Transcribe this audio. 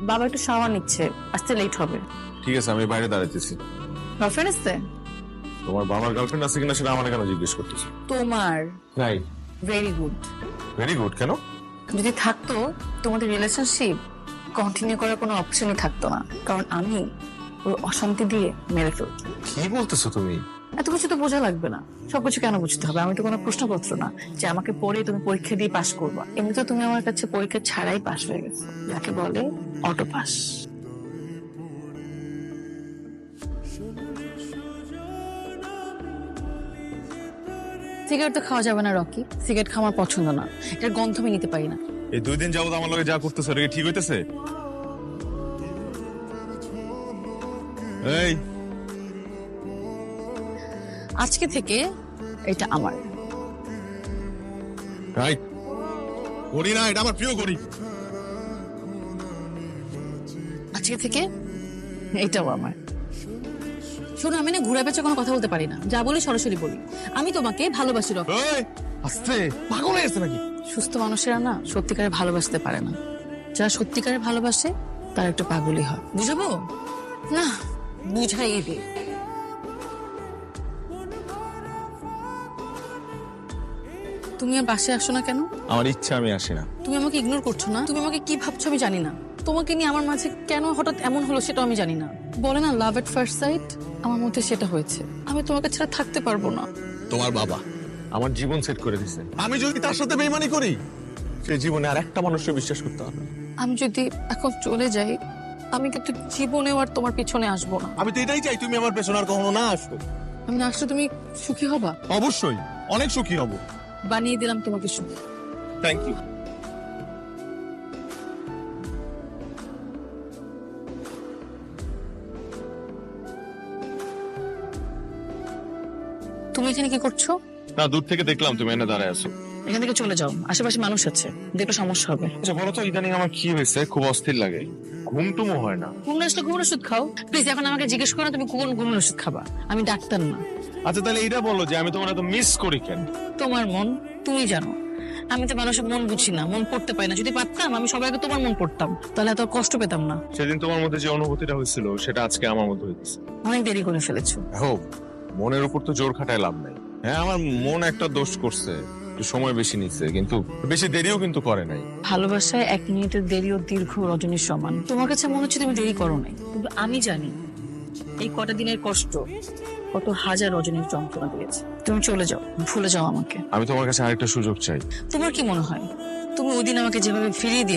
বাবা একটু শাওয়ার নিচ্ছে, আসতে লেট হবে। ঠিক আছে, আমি বাইরে দাঁড়াইতেছি। গার্লফ্রেন্ড আসছে? তোমার বাবার গার্লফ্রেন্ড আছে কিনা সেটা আমার কেন জিজ্ঞেস করতেছো? তোমার? নাই। Very good. ভেরি গুড কেন? যদি থাকতো তোমাদের রিলেশনশিপ কন্টিনিউ করার কোনো অপশনই থাকতো না, কারণ আমি ওর অশান্তি দিয়ে মেরে ফেলতাম। কি বলতেছো তুমি? এত কিছু তো বোঝা লাগবে না, সবকিছু কেন বুঝতে হবে? আমি তো কোনো প্রশ্নপত্র না যে আমাকে পড়ে তুমি পরীক্ষা দিয়ে পাশ করবা। এমনিতে তুমি আমার কাছে পরীক্ষা ছাড়াই পাশ হয়ে গেছো, যাকে বলে অটো পাস। সিগারেট তো খাওয়া যাবে না রকি, সিগারেট খাওয়া আমার পছন্দ না, এর গন্ধ আমি নিতে পারি না। এই 2 দিন যাবত আমার লগে যা করতেছো এটা কি ঠিক হইতেছে? এই আজকে থেকে এটা আমার। রাইট, করি না, এটা আমার প্রিয় করি। আজকে থেকে এটাও আমার। শোনো, আমি না ঘুরে পেঁচে কোনো কথা বলতে পারি না, যা বলি সরাসরি বলি। আমি তোমাকে ভালোবাসি রকি। এই আস্তে, পাগল হয়ে গেছে নাকি? সুস্থ মানুষেরা না সত্যিকারে ভালোবাসতে পারে না, যারা সত্যিকারে ভালোবাসে তারা একটু পাগলই হয়। বুঝাবো না? বুঝাই দে। তুমি আর বাসে আসো না কেন? আমার ইচ্ছা, আমি আসি না। তুমি আমাকে ইগনোর করছো না, তুমি আমাকে কি ভাবছো আমি জানি না। তোমাকে নিয়ে আমার মাঝে কেন হঠাৎ এমন হলো সেটাও আমি জানি না। বলে না লাভ এট ফার্স্ট সাইট, আমার মধ্যে সেটা হয়েছে। আমি তোমাকে ছাড়া থাকতে পারবো না। তোমার বাবা আমার জীবন সেট করে দিছে, আমি যদি তার সাথে বেইমানি করি সে জীবনে আর একটা মানুষকে বিশ্বাস করতে হবে না। আমি যদি এখন চলে যাই, আমি কিন্তু জীবনেও আর তোমার পিছনে আসবো না। আমি তো এটাই চাই, তুমি আমার পেছনে আর কখনো না আসো। আমি না আসলে তুমি সুখী হবা? অবশ্যই, অনেক সুখী হব। বানিয়ে দিলাম তোমাকে সুখী। Thank you. তুমি এখানে কি করছো? না, দূর থেকে দেখলাম তুমি এনে দাঁড়ায় আছো। এখান থেকে চলে যাও, আশেপাশে মানুষ আছে, দেখলে সমস্যা হবে। আচ্ছা বলো তো, ইদানিং আমার কি হয়েছে? খুব অস্থির লাগে, ঘুমটুমও হয় না। ঘুম আসলে ঘুমের ওষুধ খাও প্লিজ। এখন আমাকে জিজ্ঞেস করো না তুমি কোন ঘুমের ওষুধ খাবা, আমি ডাক্তার না। আচ্ছা তাহলে এটা বলো যে আমি তোমার এত মিস করি কেন? তোমার মন তুমি জানো, আমি তো মানুষের মন বুঝি না, মন পড়তে পারি না। যদি পারতাম আমি সবাই আগে তোমার মন পড়তাম, তাহলে এত কষ্ট পেতাম না। সেদিন তোমার মধ্যে যে অনুভূতিটা হয়েছিল সেটা আজকে আমার মধ্যে হয়েছে। অনেক দেরি করে ফেলেছো। হোক, মনের উপর তো জোর খাটায় লাভ নাই। হ্যাঁ, আমার মন একটা দোষ করছে, একটু সময় বেশি নিচ্ছে, কিন্তু বেশি দেরিও কিন্তু করে নাই। ভালোবাসায় 1 মিনিটের দেরিও দীর্ঘ রজনীর সমান। তোমার কাছে মনে হচ্ছে তুমি দেরি করো নাই, কিন্তু আমি জানি এই কটা দিনের কষ্ট কত হাজার রজনীর যন্ত্রণা দিয়েছে। তুমি চলে যাও, ভুলে যাও আমাকে। আমি তোমার কাছে আরেকটা সুযোগ চাই। তোমার কি মনে হয় তুমি ওই দিন আমাকে যেভাবে ফিরিয়ে দিয়েছো